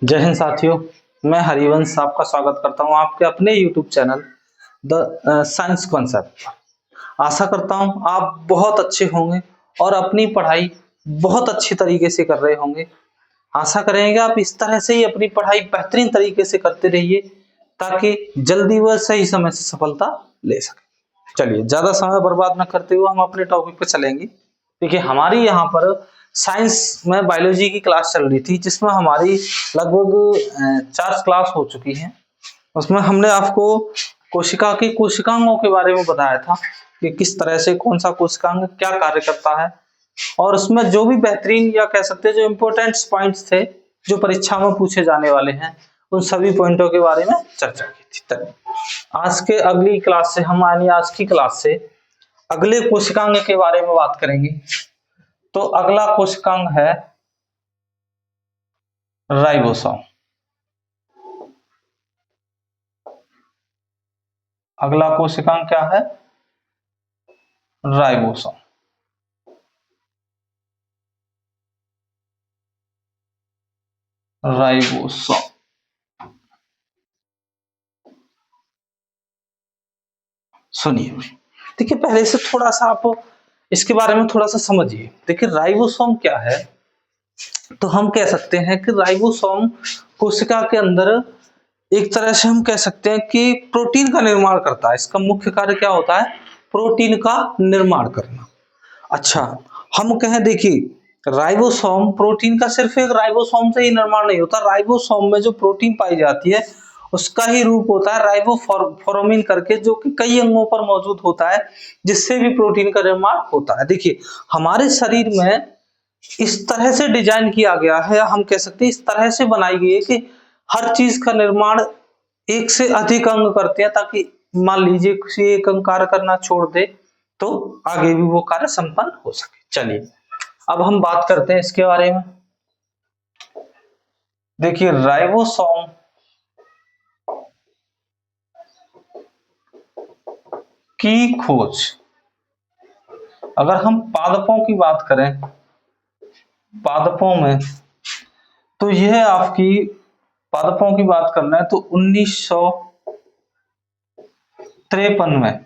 जय हिंद साथियों, मैं हरिवंश आपका स्वागत करता हूं आपके अपने YouTube channel the science concept. आशा करता हूं आप बहुत अच्छे होंगे और अपनी पढ़ाई बहुत अच्छी तरीके से कर रहे होंगे। आशा करेंगे आप इस तरह से ही अपनी पढ़ाई बेहतरीन तरीके से करते रहिए ताकि जल्दी व सही समय से सफलता ले सकें। चलिए, ज़्यादा समय बर्बाद न करते हुए हम अपने टॉपिक पे चलेंगे। देखिए, हमारी यहाँ पर साइंस में बायोलॉजी की क्लास चल रही थी जिसमें हमारी लगभग 4 क्लास हो चुकी हैं। उसमें हमने आपको कोशिका की कोशिकांगों के बारे में बताया था कि किस तरह से कौन सा कोशिकांग क्या कार्य करता है, और उसमें जो भी बेहतरीन या कह सकते हैं जो इम्पोर्टेंट पॉइंट्स थे जो परीक्षा में पूछे जाने वाले हैं, उन सभी पॉइंटों के बारे में चर्चा की थी। तक आज के अगली क्लास से हम यानी आज की क्लास से अगले कोशिकांग के बारे में बात करेंगे। तो अगला कोशिकांग है राइबोसोम। अगला कोशिकांग क्या है? राइबोसोम। राइबोसोम सुनिए, देखिए पहले से थोड़ा सा आप इसके बारे में थोड़ा सा समझिए। देखिए, राइबोसोम क्या है? तो हम कह सकते हैं कि राइबोसोम कोशिका के अंदर एक तरह से हम कह सकते हैं कि प्रोटीन का निर्माण करता है। इसका मुख्य कार्य क्या होता है? प्रोटीन का निर्माण करना। अच्छा, हम कहें, देखिए राइबोसोम प्रोटीन का सिर्फ एक राइबोसोम से ही निर्माण नहीं होता। राइबोसोम में जो प्रोटीन पाई जाती है उसका ही रूप होता है राइबोफोर्मिन करके, जो कि कई अंगों पर मौजूद होता है जिससे भी प्रोटीन का निर्माण होता है। देखिए, हमारे शरीर में इस तरह से डिजाइन किया गया है, हम कह सकते हैं इस तरह से बनाई गई है कि हर चीज का निर्माण एक से अधिक अंग करते हैं, ताकि मान लीजिए किसी एक अंग कार्य करना छोड़ दे तो आगे भी वो कार्य संपन्न हो सके। चलिए, अब हम बात करते हैं इसके बारे में। देखिए, राइबोसोम की खोज, अगर हम पादपों की बात करें, पादपों में, तो यह आपकी पादपों की बात करना है तो 1953 में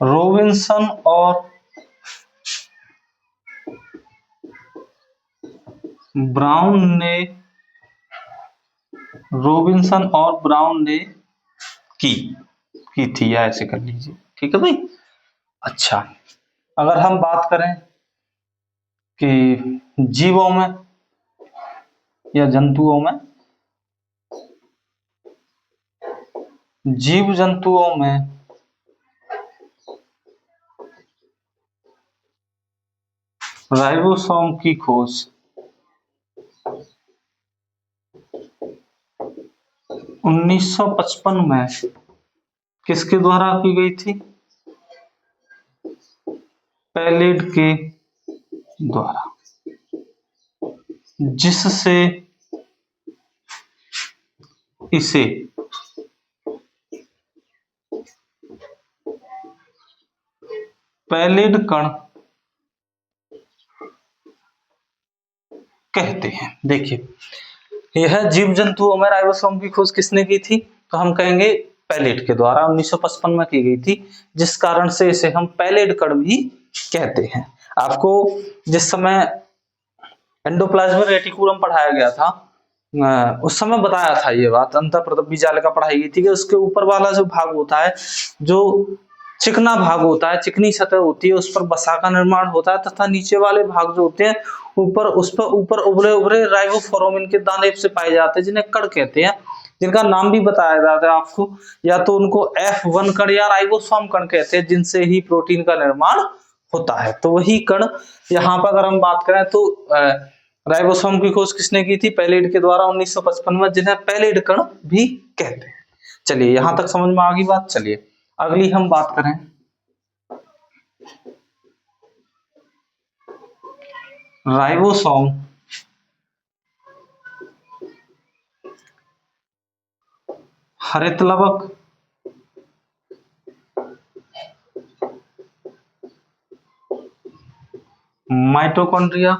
रॉबिन्सन और ब्राउन ने की थी, या ऐसे कर लीजिए। ठीक है भाई। अच्छा, अगर हम बात करें कि जीवों में या जंतुओं में, जीव जंतुओं में राइबोसोम की खोज 1955 में किसके द्वारा की गई थी? पैलेड के द्वारा, जिससे इसे पैलेड कण कहते हैं। देखिए, यह जीव जंतुओं में राइबोसोम की खोज किसने की थी? तो हम कहेंगे पैलेट के द्वारा 1955 में की गई थी, जिस कारण से इसे हम पैलेट कण भी कहते हैं। आपको जिस समय एंडोप्लाज्मिक रेटिकुलम पढ़ाया गया था, उस समय बताया था ये बात, अंतःप्रबीजालिका पढ़ाई गई थी कि उसके ऊपर वाला जो भाग होता है, जो चिकना भाग होता है, चिकनी सतह होती है, उस पर वसा का निर्माण होता है, तथा नीचे वाले भाग जो होते हैं ऊपर, उस पर ऊपर उभरे उभरे राइबोफोर्मिन के दाने से पाए जाते हैं, जिन्हें कण कहते हैं, जिनका नाम भी बताया जाता है आपको। या तो उनको F1 कण या राइबोसोम कण कहते हैं, जिनसे ही प्रोटीन का निर्माण होता है। तो वही कण यहाँ पर अगर हम बात करें तो राइबोसोम की खोज किसने की थी? पैलेड के द्वारा 1955 में, जिन्हें पैलेड कण भी कहते हैं। चलिए, यहां तक समझ में आ गई बात। चलिए, अगली हम बात करें राइबोसोम हरित लवक माइटोकॉन्ड्रिया,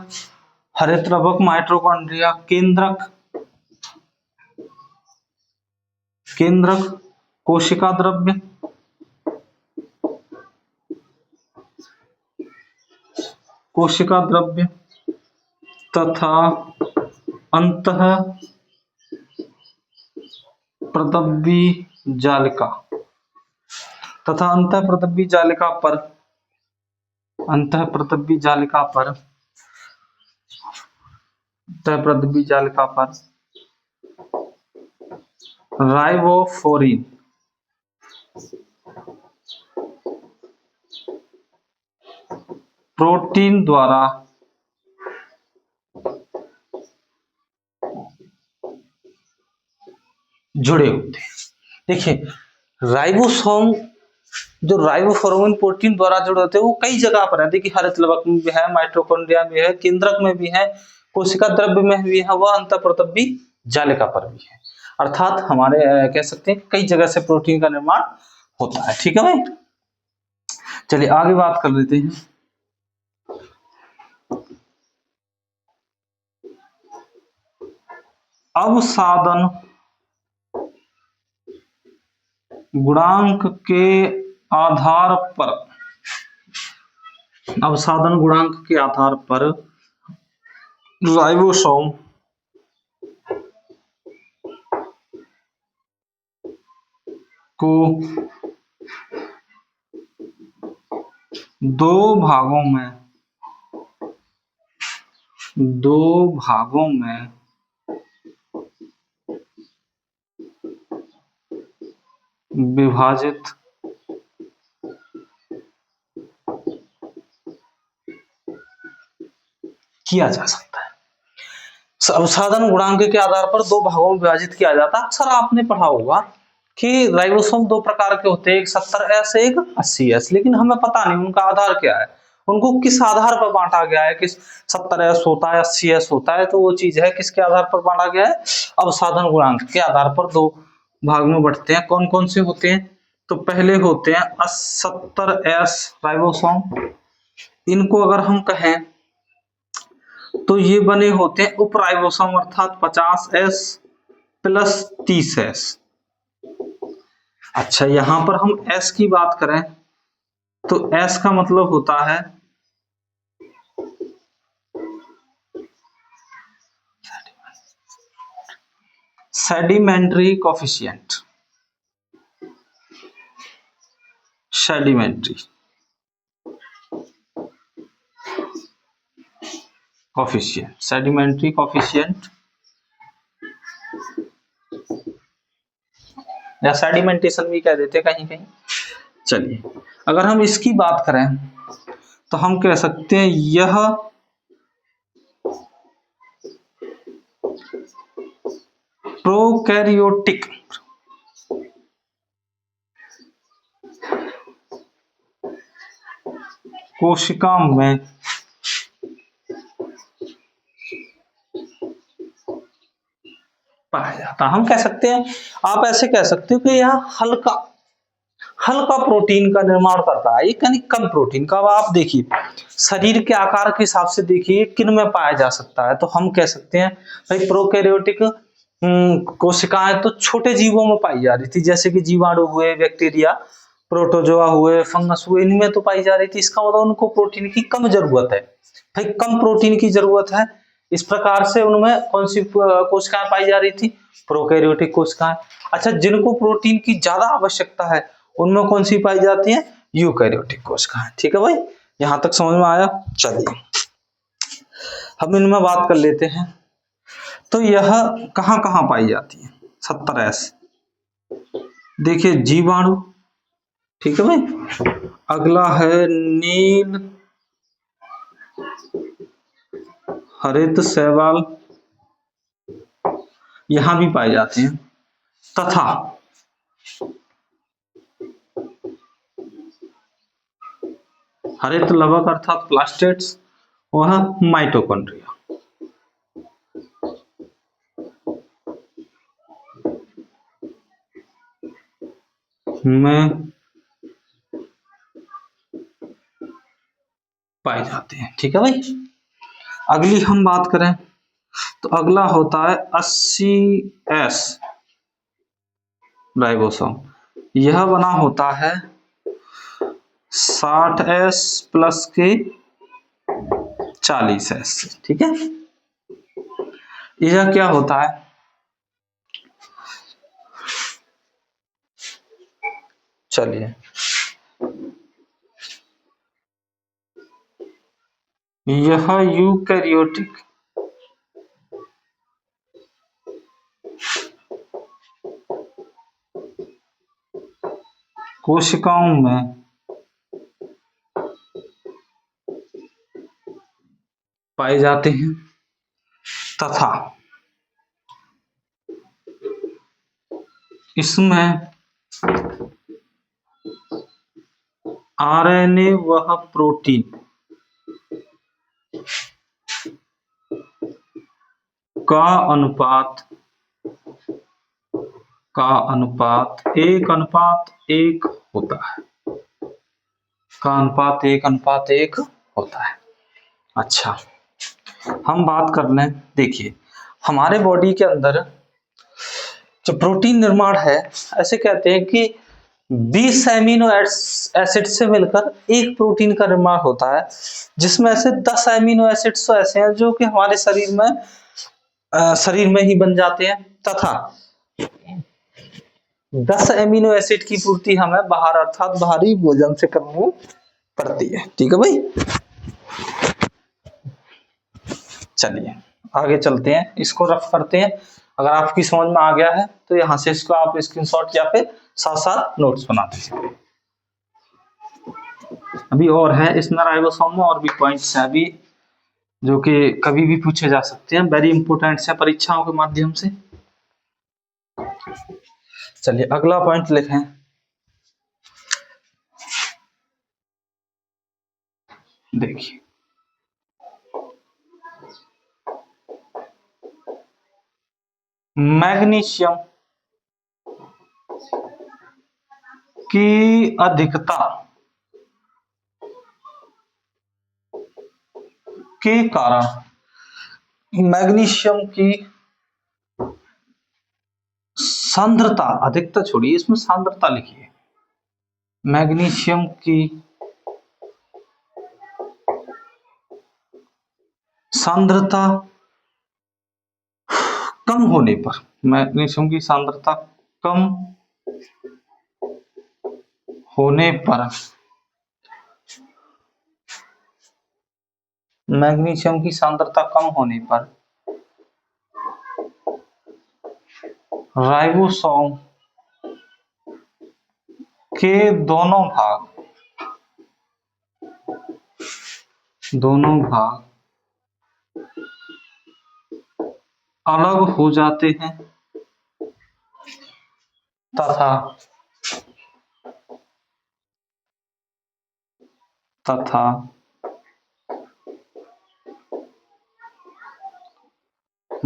हरित लवक माइटोकॉन्ड्रिया, केंद्रक, केंद्रक, कोशिका द्रव्य, कोशिका द्रव्य तथा अंतः प्रदब्बी जालिका, तथा अंतः प्रदब्बी जालिका पर, अंतः प्रदब्बी जालिका पर, अंतः प्रदब्बी जालिका पर राइबोफ्लोरिन, प्रोटीन द्वारा जुड़े होते हैं। देखिए राइबोसोम, जो राइबोफ्लोरिन प्रोटीन द्वारा जुड़े होते हैं वो कई जगह पर है। देखिए हरित लवक में भी है, माइटोकॉन्ड्रिया में है, केंद्रक में भी है, कोशिका द्रव्य में भी है, वह अंतःप्रतव्बी जालिका पर भी है। अर्थात हमारे कह सकते हैं कई जगह से प्रोटीन का निर्माण होता है। ठीक है भाई, चलिए आगे बात कर लेते हैं। अवसादन गुणांक के आधार पर, अवसादन गुणांक के आधार पर राइबोसोम को दो भागों में विभाजित किया जा सकता है। अवसादन गुणांक के आधार पर दो भागों में विभाजित किया जाता है। अक्सर आपने पढ़ा होगा कि राइबोसोम दो प्रकार के होते हैं, एक 70S एक 80S, लेकिन हमें पता नहीं उनका आधार क्या है, उनको किस आधार पर बांटा गया है, किस 70S होता है 80S होता है, तो वो चीज है किसके आधार पर बांटा गया है, अवसादन गुणांक के आधार पर दो भाग में बढ़ते हैं। कौन कौन से होते हैं, तो पहले होते हैं 70S राइबोसोम। इनको अगर हम कहें तो ये बने होते हैं उप राइबोसोम, अर्थात 50S प्लस 30S। अच्छा यहां पर हम S की बात करें तो S का मतलब होता है sedimentary coefficient, sedimentary coefficient, sedimentary coefficient या सेडिमेंटेशन भी कह देते कहीं कहीं। चलिए अगर हम इसकी बात करें तो हम कह सकते हैं यह प्रोकैरियोटिक कोशिका में पाया जाता। हम कह सकते हैं, आप ऐसे कह सकते हो कि यह हल्का हल्का प्रोटीन का निर्माण करता है, यानी कम प्रोटीन का। अब आप देखिए शरीर के आकार के हिसाब से देखिए किन में पाया जा सकता है, तो हम कह सकते हैं भाई प्रोकैरियोटिक कोशिकाएं तो छोटे जीवों में पाई जा रही थी, जैसे कि जीवाणु हुए, बैक्टीरिया, प्रोटोजोआ हुए, फंगस हुए, इनमें तो पाई जा रही थी। इसका मतलब उनको प्रोटीन की कम जरूरत है, भाई कम प्रोटीन की जरूरत है, इस प्रकार से उनमें कौन सी कोशिकाएं पाई जा रही थी, प्रोकैरियोटिक कोशिकाएं। अच्छा जिनको प्रोटीन की ज्यादा आवश्यकता है उनमें कौन सी पाई जाती है, यूकैरियोटिक कोशिकाएं। ठीक है भाई, यहां तक समझ में आया। चलिए हम इनमें बात कर लेते हैं, तो यह कहां कहां पाई जाती है 70S। देखिए जीवाणु, ठीक है भाई, अगला है नील हरित शैवाल, यहां भी पाए जाते हैं, तथा हरित लवक अर्थात प्लास्टेट्स, वह माइटोकॉन्ड्रिया में पाए जाते हैं। ठीक है भाई। अगली हम बात करें तो अगला होता है 80S राइबोसोम। यह बना होता है 60S प्लस के 40S। ठीक है। यह क्या होता है, चलिए यह यूकैरियोटिक कोशिकाओं में पाए जाते हैं तथा इसमें आरएनए व प्रोटीन का अनुपात 1:1 होता है। का अनुपात 1:1 होता है। अच्छा, हम बात कर लें। देखिए हमारे बॉडी के अंदर जो प्रोटीन निर्माण है, ऐसे कहते हैं कि 20 एमिनो एसिड से मिलकर एक प्रोटीन का निर्माण होता है, जिसमें से 10 एमिनो एसिड्स तो ऐसे हैं जो कि हमारे शरीर में ही बन जाते हैं, तथा 10 एमिनो एसिड की पूर्ति हमें बाहर अर्थात बाहरी भोजन से करनी पड़ती है। ठीक है भाई। चलिए आगे चलते हैं, इसको रफ करते हैं। अगर आपकी समझ में आ गया है तो यहाँ से इसको आप स्क्रीनशॉट या फिर साथ साथ नोट्स बना दीजिए। अभी और है इस राइबोसोम में और भी पॉइंट्स हैं अभी जो कि कभी भी पूछे जा सकते हैं, वेरी इंपोर्टेंट है परीक्षाओं के माध्यम से। चलिए अगला पॉइंट लिखें। देखिए मैग्नीशियम की अधिकता के कारण मैग्नीशियम की सांद्रता, अधिकता छोड़िए इसमें सांद्रता लिखिए, मैग्नीशियम की सांद्रता कम होने पर, मैग्नीशियम की सांद्रता कम होने पर, मैग्नीशियम की सांद्रता कम होने पर राइबोसोम के दोनों भाग अलग हो जाते हैं तथा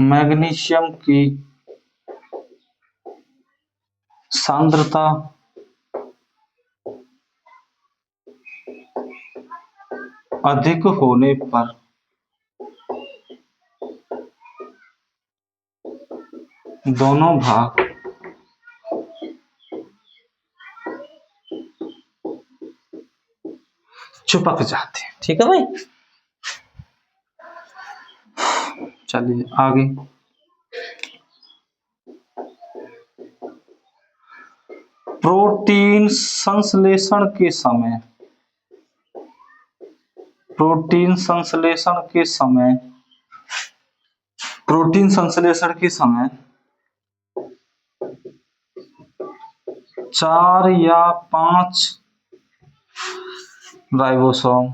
मैग्नीशियम की सांद्रता अधिक होने पर दोनों भाग चिपक जाते हैं। ठीक है भाई। चलिए आगे। प्रोटीन संश्लेषण के समय प्रोटीन संश्लेषण के समय 4 या 5 राइबोसोम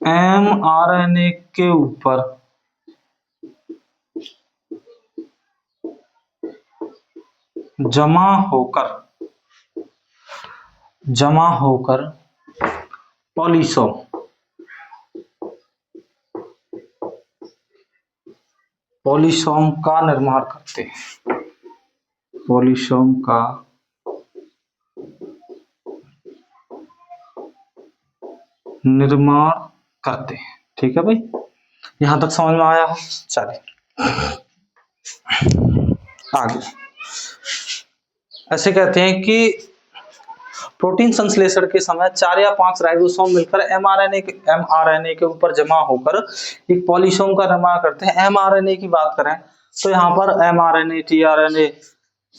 mRNA के ऊपर जमा होकर पॉलीसोम का निर्माण करते हैं, पॉलीसोम का निर्माण करते हैं। ठीक है भाई, यहां तक समझ में आया हो? चलिए आगे। ऐसे कहते हैं कि प्रोटीन संश्लेषण के समय 4 या 5 राइबोसोम मिलकर एमआरएनए के ऊपर जमा होकर एक पॉलीसोम का निर्माण करते हैं। एमआरएनए की बात करें तो यहाँ पर एमआरएनए, टीआरएनए,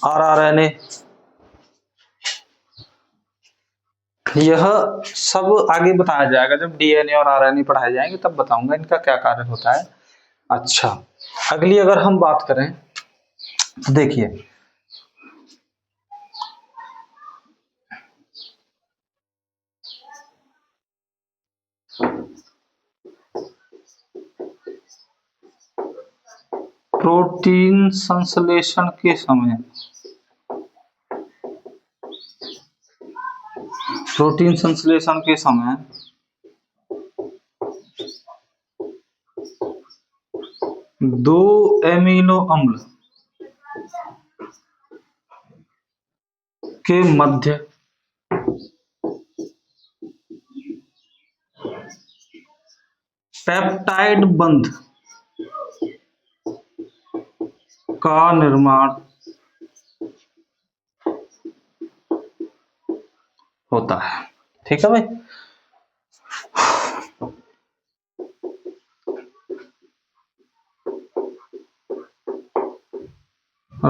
आरआरएनए, यह सब आगे बताया जाएगा जब डीएनए और आरएनए पढ़ाए जाएंगे, तब बताऊंगा इनका क्या कार्य होता है। अच्छा, अगली अगर हम बात करें तो देखिए, प्रोटीन संश्लेषण के समय, प्रोटीन संश्लेषण के समय दो एमिनो अम्ल के मध्य पेप्टाइड बंध का निर्माण होता है। ठीक है भाई,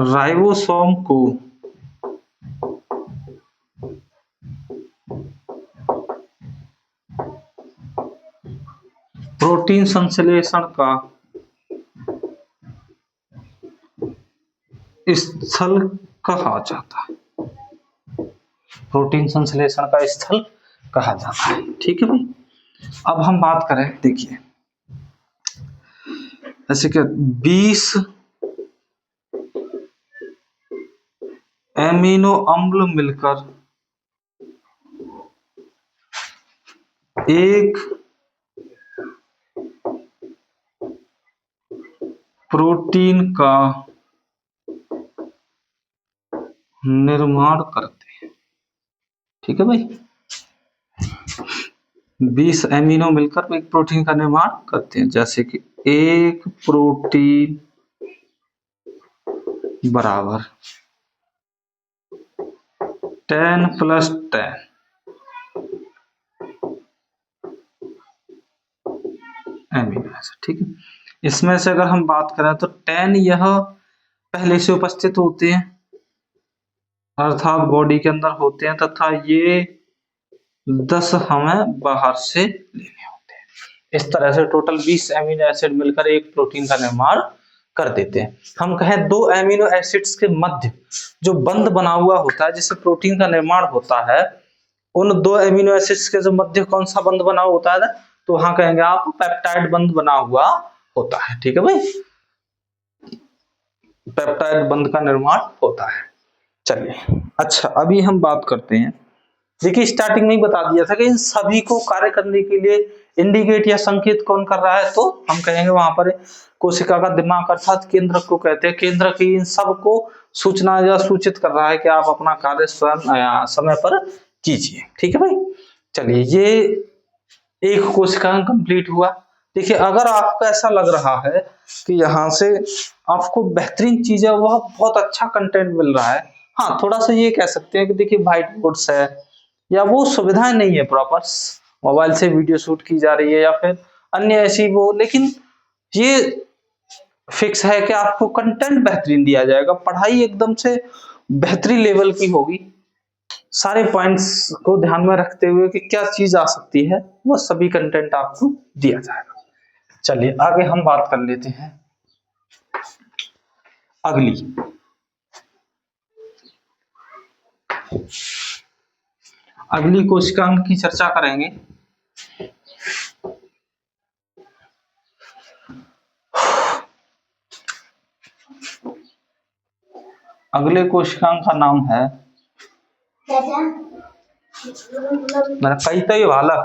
राइबोसोम को प्रोटीन संश्लेषण का स्थल कहा जाता है, प्रोटीन संश्लेषण का स्थल कहा जाता है। ठीक है भाई, अब हम बात करें, देखिए ऐसे कि 20 एमिनो अम्ल मिलकर एक प्रोटीन का निर्माण करते हैं। ठीक है भाई, 20 एमिनो मिलकर एक प्रोटीन का निर्माण करते हैं, जैसे कि एक प्रोटीन बराबर 10 + 10 एमिनो एसिड। ठीक है, इसमें से अगर हम बात करें तो 10 यह पहले से उपस्थित होते हैं, अर्थात बॉडी के अंदर होते हैं, तथा ये 10 हमें बाहर से लेने होते हैं। इस तरह से टोटल 20 एमिनो एसिड मिलकर एक प्रोटीन का निर्माण कर देते हैं। हम कहें दो एमिनो एसिड्स के मध्य जो बंध बना हुआ होता है जिससे प्रोटीन का निर्माण होता है, उन दो एमिनो एसिड्स के जो मध्य कौन सा बंध बना होता है, तो वहां कहेंगे आप पेप्टाइड बंध बना हुआ होता है। ठीक है भाई, पेप्टाइड बंध का निर्माण होता है। चलिए, अच्छा अभी हम बात करते हैं, देखिए स्टार्टिंग में ही बता दिया था कि इन सभी को कार्य करने के लिए इंडिकेट या संकेत कौन कर रहा है, तो हम कहेंगे वहां पर कोशिका का दिमाग अर्थात केंद्रक को कहते हैं। केंद्रक ही इन सबको सूचना या सूचित कर रहा है कि आप अपना कार्य स्वयं समय पर कीजिए। ठीक है भाई, चलिए ये एक कोशिका कंप्लीट हुआ। देखिए अगर आपको ऐसा लग रहा है कि यहाँ से आपको बेहतरीन चीज है, वह बहुत अच्छा कंटेंट मिल रहा है, हाँ थोड़ा सा ये कह सकते हैं कि देखिए व्हाइट बोर्ड्स है या वो सुविधाएं नहीं है प्रॉपर, मोबाइल से वीडियो शूट की जा रही है या फिर अन्य ऐसी वो, लेकिन ये फिक्स है कि आपको कंटेंट बेहतरीन दिया जाएगा, पढ़ाई एकदम से बेहतरीन लेवल की होगी। सारे पॉइंट्स को ध्यान में रखते हुए कि क्या चीज आ सकती है, वो सभी कंटेंट आपको दिया जाएगा। चलिए आगे हम बात कर लेते हैं अगली कोशिकांग की चर्चा करेंगे। अगले कोशिकांग का नाम है कई तय वाला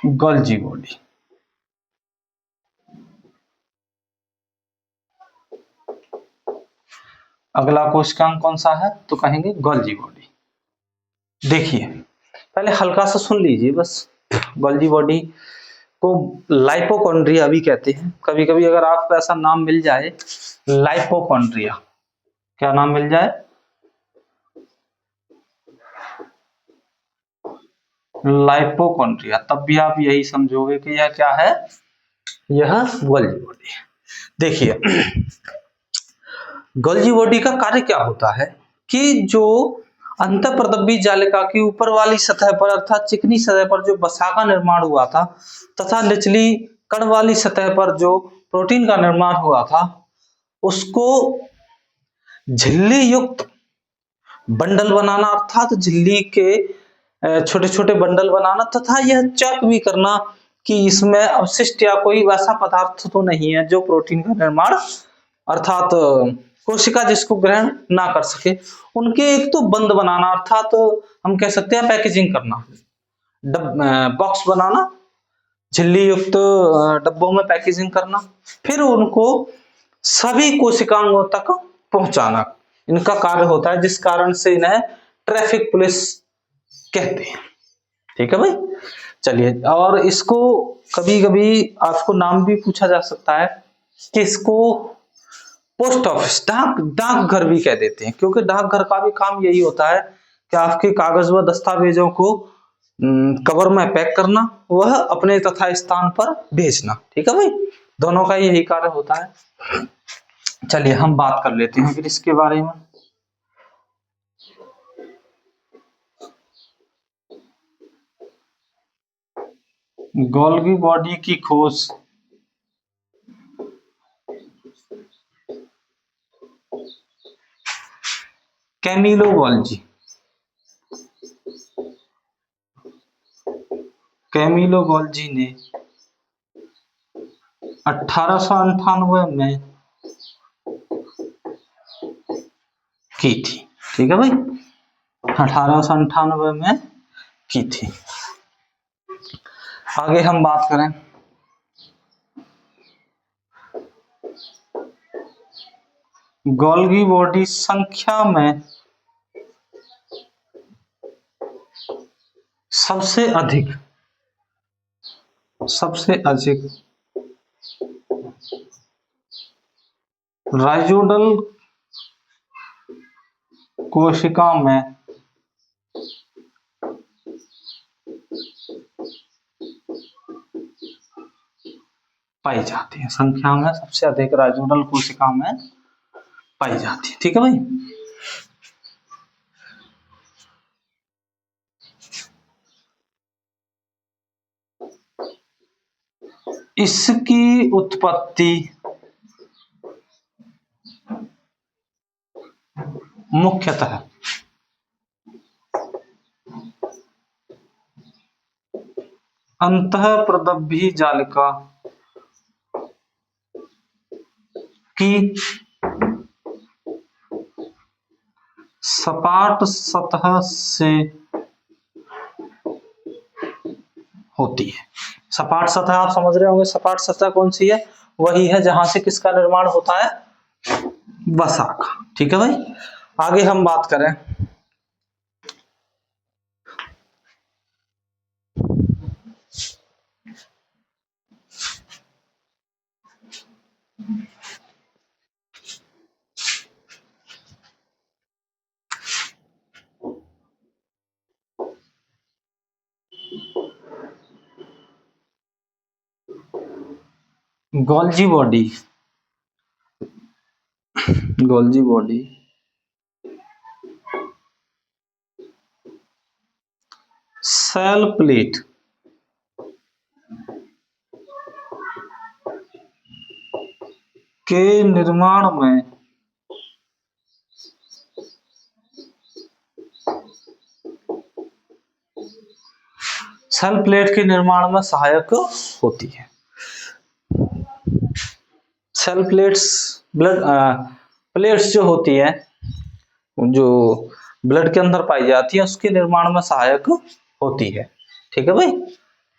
गोल्जी बॉडी। अगला कोशिकांग कौन सा है तो कहेंगे गोल्जी बॉडी। देखिए पहले हल्का सा सुन लीजिए बस। गोल्जी बॉडी को लाइपोकॉन्ड्रिया भी कहते हैं। कभी कभी अगर आपको ऐसा नाम मिल जाए लाइपोकॉन्ड्रिया, क्या नाम मिल जाए, लाइपोकॉन्ड्रिया, तब भी आप यही समझोगे कि यह क्या है, यह गोल्जी बॉडी। देखिए गोल्जी बॉडी का कार्य क्या होता है कि जो अंतःप्रदब्बी जालिका की ऊपर वाली सतह पर अर्थात चिकनी सतह पर जो वसा का निर्माण हुआ था तथा निचली कण वाली सतह पर जो प्रोटीन का निर्माण हुआ था उसको झिल्ली युक्त बंडल बनाना, अर्थात झिल्ली के छोटे छोटे बंडल बनाना तथा यह चेक भी करना कि इसमें अवशिष्ट या कोई वैसा पदार्थ तो नहीं है जो प्रोटीन का निर्माण अर्थात कोशिका जिसको ग्रहण ना कर सके, उनके एक तो बंद बनाना अर्थात हम कह सकते हैं पैकेजिंग करना, बॉक्स बनाना, झिल्ली युक्त डब्बों में पैकेजिंग करना, फिर उनको सभी कोशिकांगों तक पहुंचाना, इनका कार्य होता है, जिस कारण से इन्हें ट्रैफिक पुलिस कहते हैं। ठीक है भाई, चलिए। और इसको कभी कभी आपको नाम भी पूछा जा सकता है कि इसको पोस्ट ऑफिस, डाकघर भी कह देते हैं, क्योंकि डाकघर का भी काम यही होता है कि आपके कागज व दस्तावेजों को कवर में पैक करना, वह अपने तथा स्थान पर भेजना। ठीक है भाई, दोनों का यही कार्य होता है। चलिए हम बात कर लेते हैं फिर इसके बारे में। गोल्गी बॉडी की खोज कैमिलो गोल्जी, कैमिलो गोल्जी ने 1898 में की थी। ठीक है भाई, 1898 में की थी। आगे हम बात करें गोल्गी बॉडी संख्या में सबसे अधिक राइजोडल कोशिका में पाई जाती है, संख्या में सबसे अधिक राइजोडल कोशिका में पाई जाती है। ठीक है भाई, इसकी उत्पत्ति मुख्यतः अंतःप्रदब्बी जालिका की सपाट सतह से होती है। सपाट सतह आप समझ रहे होंगे, सपाट सतह कौन सी है, वही है जहां से किसका निर्माण होता है, वसा का। ठीक है भाई, आगे हम बात करें Golgi body. Golgi body cell plate के निर्माण में सेल प्लेट के निर्माण में सहायक होती है। सेल प्लेट्स ब्लड प्लेट्स जो होती है, जो ब्लड के अंदर पाई जाती है, उसके निर्माण में सहायक होती है। ठीक है भाई,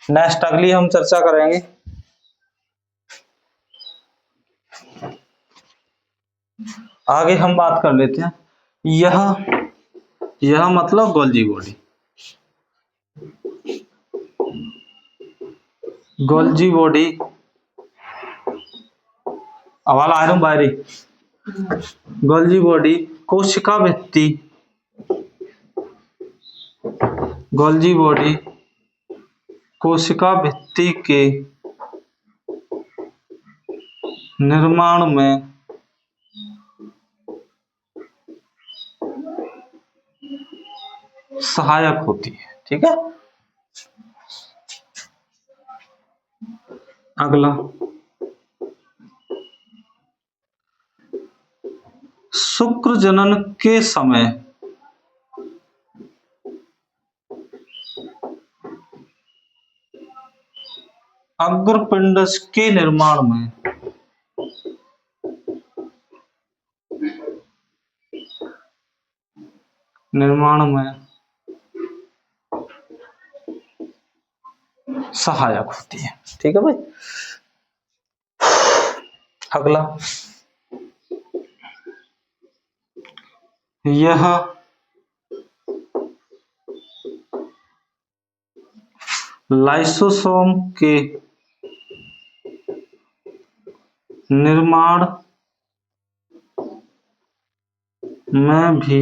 नेक्स्ट अगली हम चर्चा करेंगे आगे हम बात कर लेते हैं यह मतलब गोल्जी बॉडी। गोल्जी बॉडी हवाला आ रहा हूं बाहरी। गोल्जी बॉडी कोशिका भित्ति, गोल्जी बॉडी कोशिका भित्ति के निर्माण में सहायक होती है। ठीक है, अगला शुक्र जनन के समय अग्रपिंड के निर्माण में सहायक होती है। ठीक है भाई, अगला यह लाइसोसोम के निर्माण में भी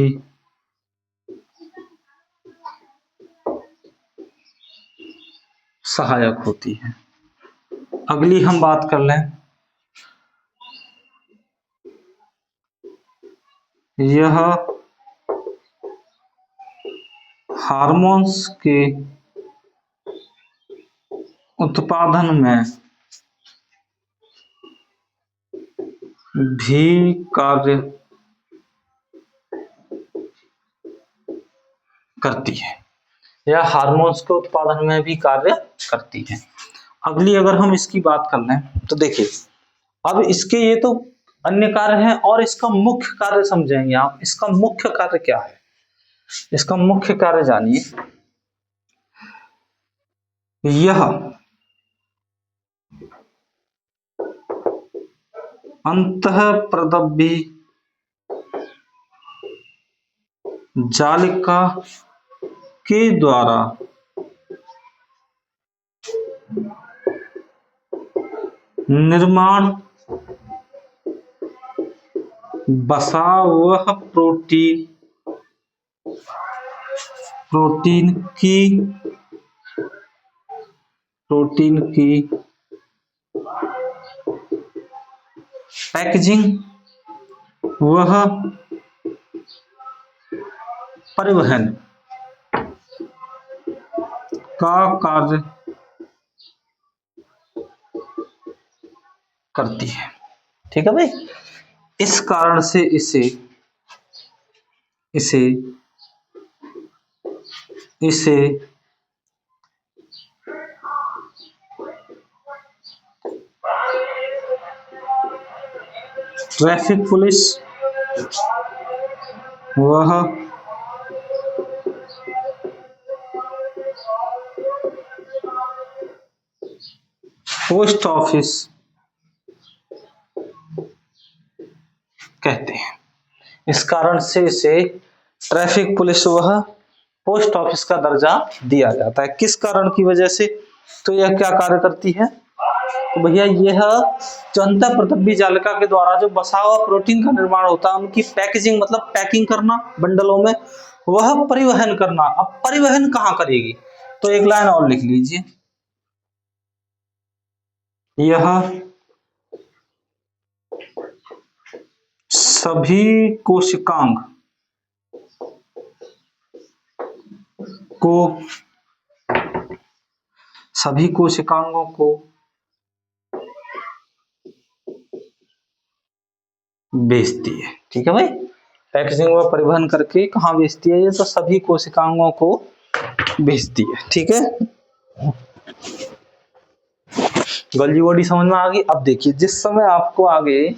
सहायक होती है। अगली हम बात कर लें यह हार्मोन्स के उत्पादन में भी कार्य करती है। यह हार्मोन्स के उत्पादन में भी कार्य करती है। अगली अगर हम इसकी बात कर लें तो देखिए, अब इसके ये तो अन्य कार्य हैं और इसका मुख्य कार्य समझेंगे आप। इसका मुख्य कार्य क्या है, इसका मुख्य कार्य जानिए। यह अंतःप्रदब्धी जालिका के द्वारा निर्माण बसा वह प्रोटीन की पैकेजिंग वह परिवहन का कार्य करती है। ठीक है भाई, इस कारण से इसे ट्रैफिक पुलिस वह पोस्ट ऑफिस कहते हैं। इस कारण से इसे ट्रैफिक पुलिस वह पोस्ट ऑफिस का दर्जा दिया जाता है। किस कारण की वजह से, तो यह क्या कार्य करती है, तो भैया यह जो अंतःप्रदब्धी जालिका के द्वारा जो बसा हुआ प्रोटीन का निर्माण होता है, उनकी पैकेजिंग मतलब पैकिंग करना बंडलों में, वह परिवहन करना। अब परिवहन कहाँ करेगी, तो एक लाइन और लिख लीजिए, यह सभी कोशिकांग को सभी कोशिकांगों को बेचती है। ठीक है भाई, पैकेजिंग व परिवहन करके कहाँ बेचती है, ये तो सभी कोशिकांगों को बेचती है। ठीक है, गोल्जी बॉडी समझ में आ गई। अब देखिए, जिस समय आपको आगे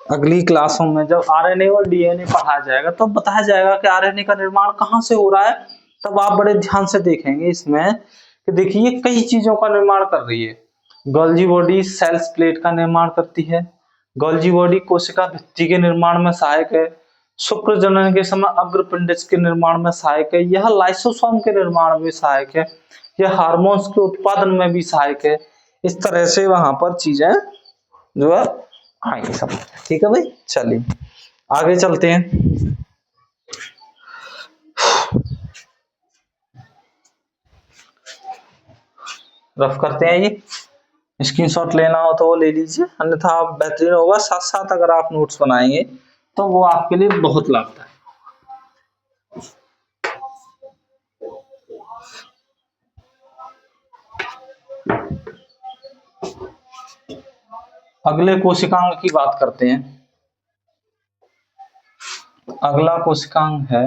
अगली क्लासों में जब आरएनए और डीएनए पढ़ाया जाएगा तो बताया जाएगा कि आरएनए का निर्माण कहाँ से हो रहा है, तब आप बड़े ध्यान से देखेंगे इसमें कि देखिए ये कई चीजों का निर्माण कर रही है। गोल्जी बॉडी सेल्स प्लेट का निर्माण करती है। गोल्जी बॉडी कोशिका भित्ति के निर्माण में सहायक है। शुक्र जनन के समय अग्रपिंडज के निर्माण में सहायक है। यह लाइसोसोम के निर्माण में सहायक है। यह हार्मोन्स के उत्पादन में भी सहायक है। इस तरह से वहां पर चीजें जो है आएंगी सब। ठीक है भाई, चलिए आगे चलते हैं। रफ करते हैं, ये स्क्रीनशॉट लेना हो तो वो ले लीजिए, अन्यथा आप बेहतरीन होगा। साथ साथ अगर आप नोट्स बनाएंगे तो वो आपके लिए बहुत लाभदायक। अगले कोशिकांग की बात करते हैं। अगला कोशिकांग है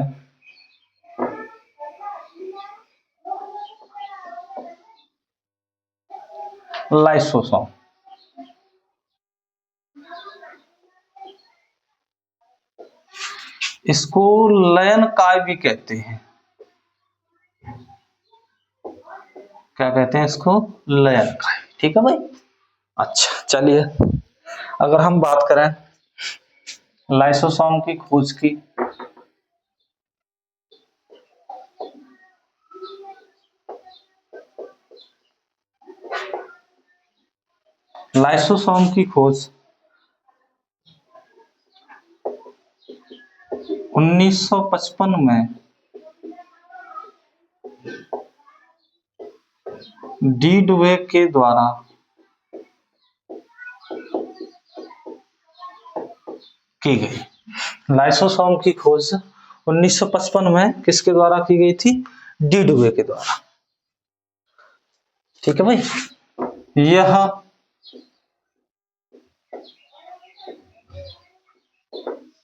लाइसोसोम। इसको लयन काय भी कहते हैं। क्या कहते हैं इसको? लयन काय। ठीक है भाई। अच्छा चलिए, अगर हम बात करें लाइसोसोम की खोज की, लाइसोसोम की खोज 1955 में डी डुवे के द्वारा की गई। लाइसोसोम की खोज 1955 में किसके द्वारा की गई थी? डी डुवे के द्वारा। ठीक है भाई।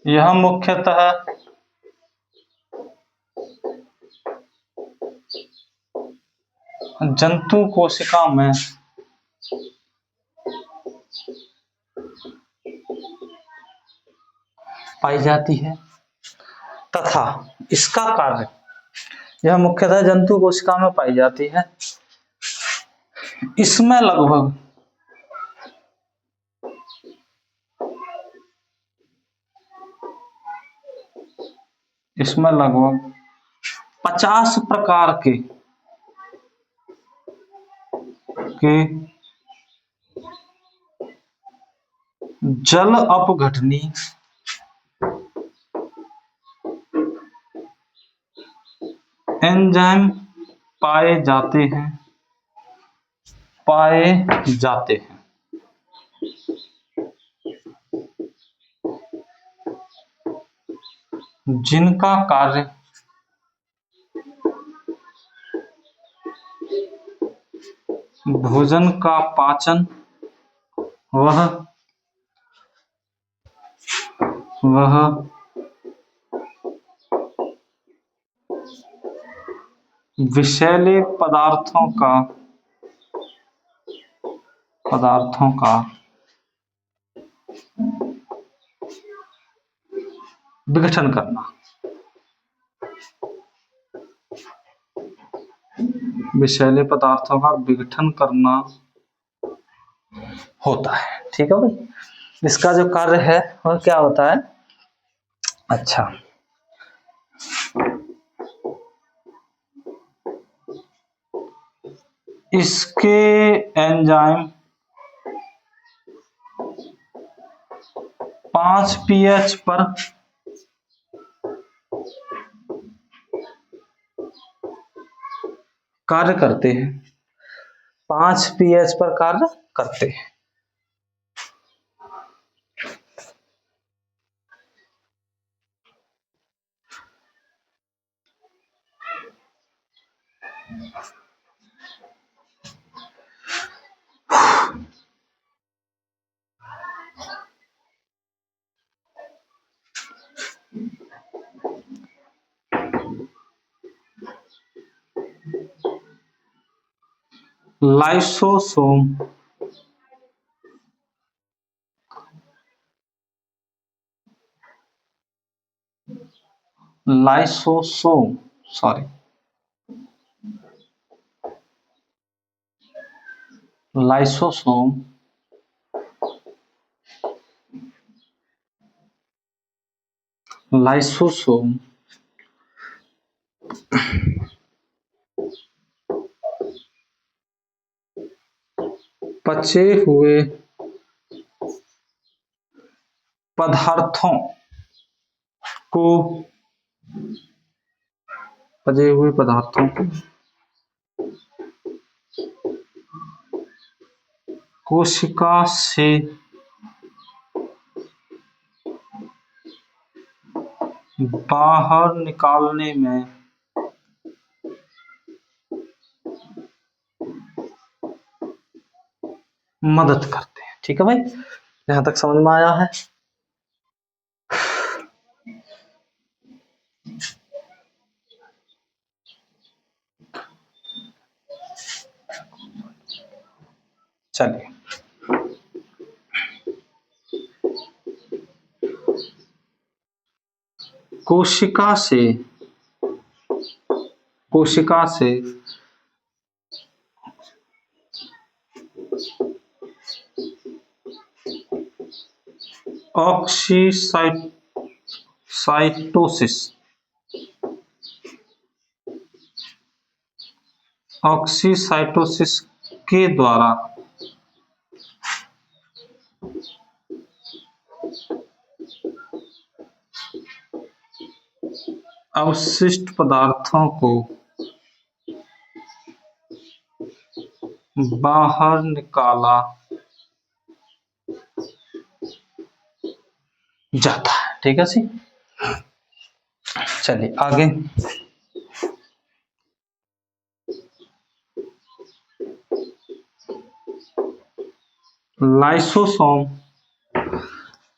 यह मुख्यतः जंतु कोशिका में पाई जाती है तथा इसका कार्य, यह मुख्यतः जंतु कोशिका में पाई जाती है। इसमें लगभग 50 प्रकार के जल अपघटनी एंजाइम पाए जाते हैं जिनका कार्य भोजन का पाचन वह विषैले पदार्थों का विघटन करना, विषैले पदार्थों का विघटन करना होता है। ठीक है भाई। इसका जो कार्य है वह क्या होता है? अच्छा, इसके एंजाइम 5 pH पर कार्य करते हैं। 5 pH पर कार्य करते हैं। लाइसोसोम लाइसोसोम लाइसोसोम पचे हुए पदार्थों को पचे हुए पदार्थों को कोशिका से बाहर निकालने में मदद करते हैं। ठीक है भाई, यहां तक समझ में आया है? चलिए, कोशिका से ऑक्सीसाइटोसिस के द्वारा अवशिष्ट पदार्थों को बाहर निकाला जाता है। ठीक है सी, चलिए आगे। लाइसोसोम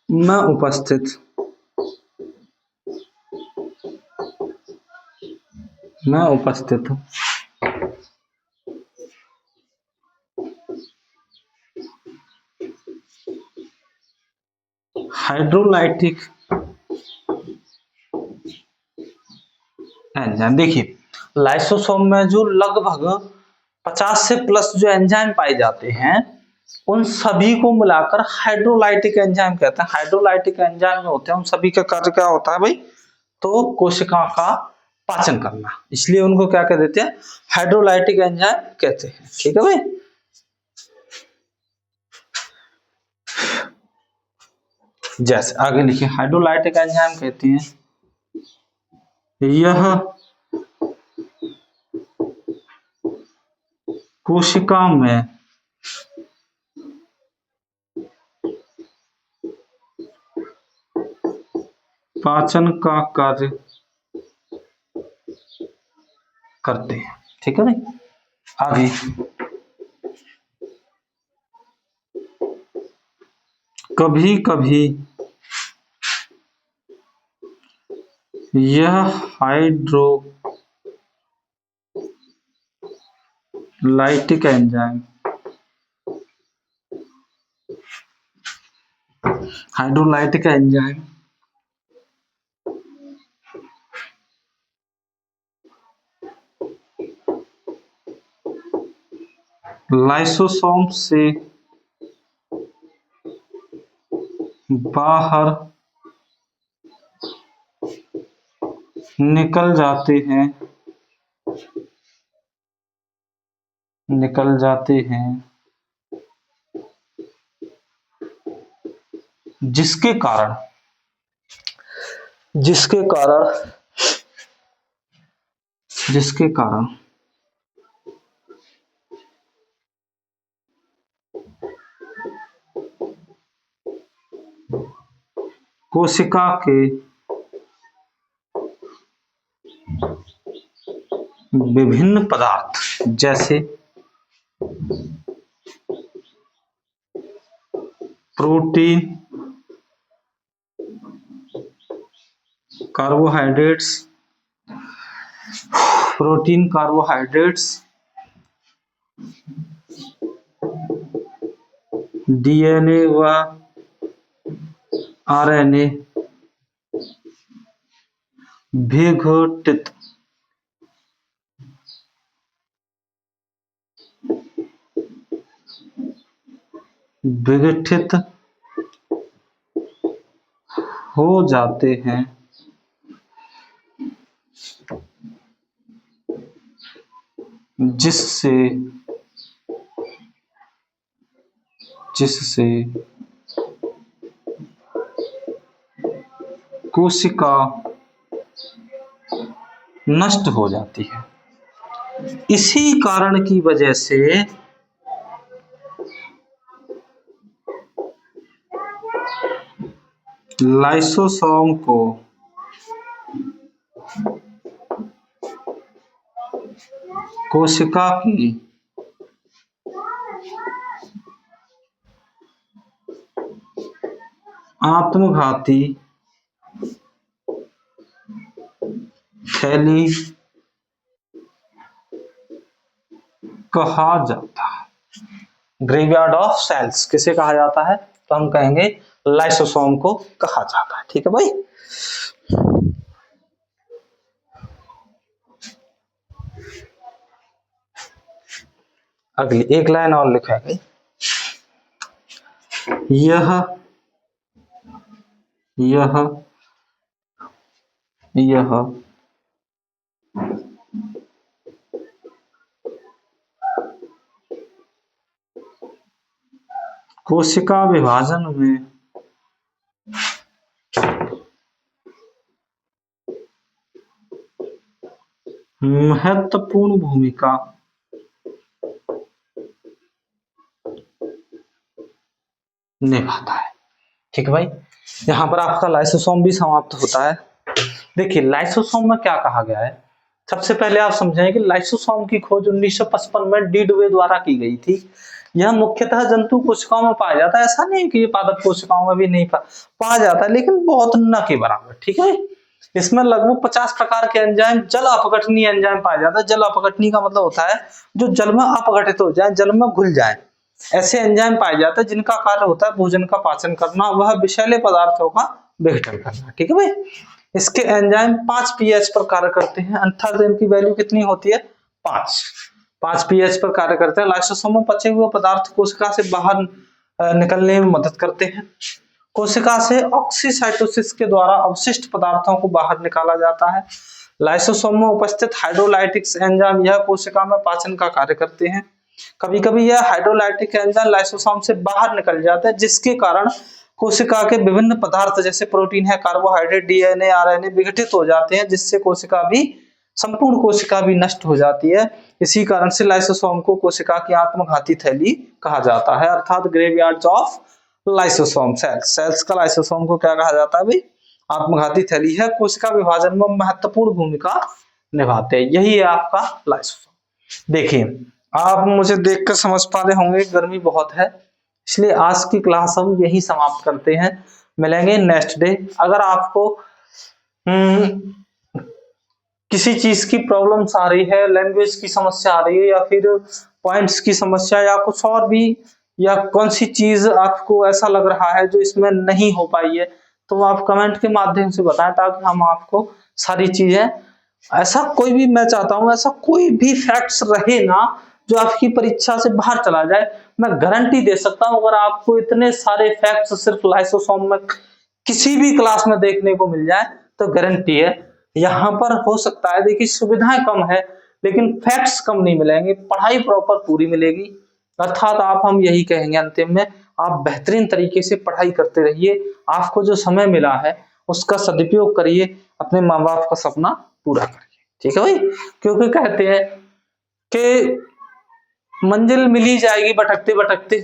में उपस्थित हाइड्रोलाइटिक एंजाइम, देखिए लाइसोसोम में जो लगभग 50 से प्लस जो एंजाइम पाए जाते हैं उन सभी को मिलाकर हाइड्रोलाइटिक एंजाइम कहते हैं। हाइड्रोलाइटिक एंजाइम जो होते हैं उन सभी का कार्य क्या होता है भाई? तो कोशिका का पाचन करना, इसलिए उनको क्या कह देते हैं? हाइड्रोलाइटिक एंजाइम कहते हैं। ठीक है भाई, जैसे आगे लिखिए, हाइड्रोलाइटिक एंजाइम कहते हैं यह कोशिका में पाचन का कार्य करते हैं। ठीक है भाई, आगे कभी कभी यह हाइड्रोलाइटिक एंजाइम लाइसोसोम से बाहर निकल जाते हैं जिसके कारण कोशिका के विभिन्न पदार्थ जैसे प्रोटीन, कार्बोहाइड्रेट्स, डीएनए व आरएनए विघटित विघटित हो जाते हैं, जिससे कोशिका नष्ट हो जाती है। इसी कारण की वजह से लाइसोसोम को कोशिका की आत्मघाती थैली कहा जाता है। ग्रेवयार्ड ऑफ सेल्स किसे कहा जाता है? तो हम कहेंगे लाइसोसोम को कहा जाता है। ठीक है भाई। अगली एक लाइन और लिखा है, यह कोशिका विभाजन में महत्वपूर्ण भूमिका निभाता है। ठीक है भाई। यहाँ पर आपका लाइसोसोम भी समाप्त होता है। देखिए लाइसोसोम में क्या कहा गया है, सबसे पहले आप समझें कि लाइसोसोम की खोज 1955 में डी डुवे द्वारा की गई थी। यह मुख्यतः जंतु कोशिकाओं में पाया जाता है। ऐसा नहीं कि ये पादप कोशिकाओं में भी नहीं पाया जाता है, लेकिन बहुत न के बराबर। ठीक है। इसमें लगभग 50 प्रकार के एंजाइम, जल अपघटनीय एंजाइम पाया जाता है। जल अपघटनीय का मतलब होता है जो जल में अपघटित हो जाए, जल में घुल जाए, ऐसे एंजाइम पाए जाते हैं जिनका कार्य होता है भोजन का पाचन करना, वह विषैले पदार्थों का विघटन करना। ठीक है भाई। इसके एंजाइम 5 pH पर कार्य करते हैं, अर्थात इनकी वैल्यू कितनी होती है? 5 pH पर कार्य करते हैं। लाइसोसोम में पचे हुए पदार्थ कोशिका से बाहर निकलने में मदद करते हैं। कोशिका से ऑक्सीसाइटोसिस के द्वारा अवशिष्ट पदार्थों को बाहर निकाला जाता है। लाइसोसोम में उपस्थित हाइड्रोलाइटिक्स एंजाइम यह कोशिका में पाचन का कार्य करते हैं। कभी कभी यह हाइड्रोलाइटिक एंजाइम लाइसोसोम से बाहर निकल जाते हैं, जिसके कारण कोशिका के विभिन्न पदार्थ जैसे प्रोटीन है, कार्बोहाइड्रेट, डीएनए, आरएनए विघटित हो जाते हैं, जिससे संपूर्ण कोशिका भी नष्ट हो जाती है। इसी कारण से लाइसोसोम को कोशिका की आत्मघाती थैली कहा जाता है, अर्थात ग्रेवयार्ड्स ऑफ लाइसोसोम सेल्स का लाइसोसोम को क्या कहा जाता है भाई? आत्मघाती थैली है, कोशिका विभाजन में महत्वपूर्ण भूमिका निभाते हैं। यही है आपका लाइसोसोम। देखिए आप मुझे देखकर समझ पा रहे होंगे गर्मी बहुत है, इसलिए आज की क्लास हम यही समाप्त करते हैं। मिलेंगे नेक्स्ट डे। अगर आपको किसी चीज की प्रॉब्लम्स आ रही है, लैंग्वेज की समस्या आ रही है, या फिर पॉइंट्स की समस्या, या कुछ और भी, या कौन सी चीज आपको ऐसा लग रहा है जो इसमें नहीं हो पाई है, तो आप कमेंट के माध्यम से बताएं, ताकि हम आपको सारी चीजें, ऐसा कोई भी, मैं चाहता हूं ऐसा कोई भी फैक्ट्स रहे ना जो आपकी परीक्षा से बाहर चला जाए। मैं गारंटी दे सकता हूं, अगर आपको इतने सारे फैक्ट्स सिर्फ लाइसोसोम में किसी भी क्लास में देखने को मिल जाए तो गारंटी है यहाँ पर हो सकता है, देखिए सुविधाएं कम है लेकिन फैक्ट्स कम नहीं मिलेंगे, पढ़ाई प्रॉपर पूरी मिलेगी। अर्थात आप हम यही कहेंगे अंतिम में, आप बेहतरीन तरीके से पढ़ाई करते रहिए। आपको जो समय मिला है उसका सदुपयोग करिए, अपने माँ बाप का सपना पूरा करिए। ठीक है भाई। क्योंकि कहते हैं कि मंजिल मिली जाएगी भटकते भटकते,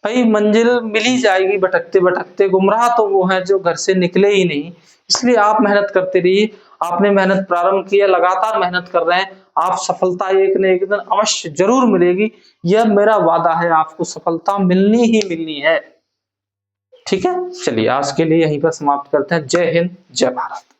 भाई मंजिल मिली जाएगी भटकते भटकते, गुमराह तो वो है जो घर से निकले ही नहीं। इसलिए आप मेहनत करते रहिए। आपने मेहनत प्रारंभ की है, लगातार मेहनत कर रहे हैं, आप सफलता एक न एक दिन अवश्य जरूर मिलेगी। यह मेरा वादा है, आपको सफलता मिलनी ही मिलनी है। ठीक है, चलिए आज के लिए यहीं पर समाप्त करते हैं। जय हिंद, जय भारत।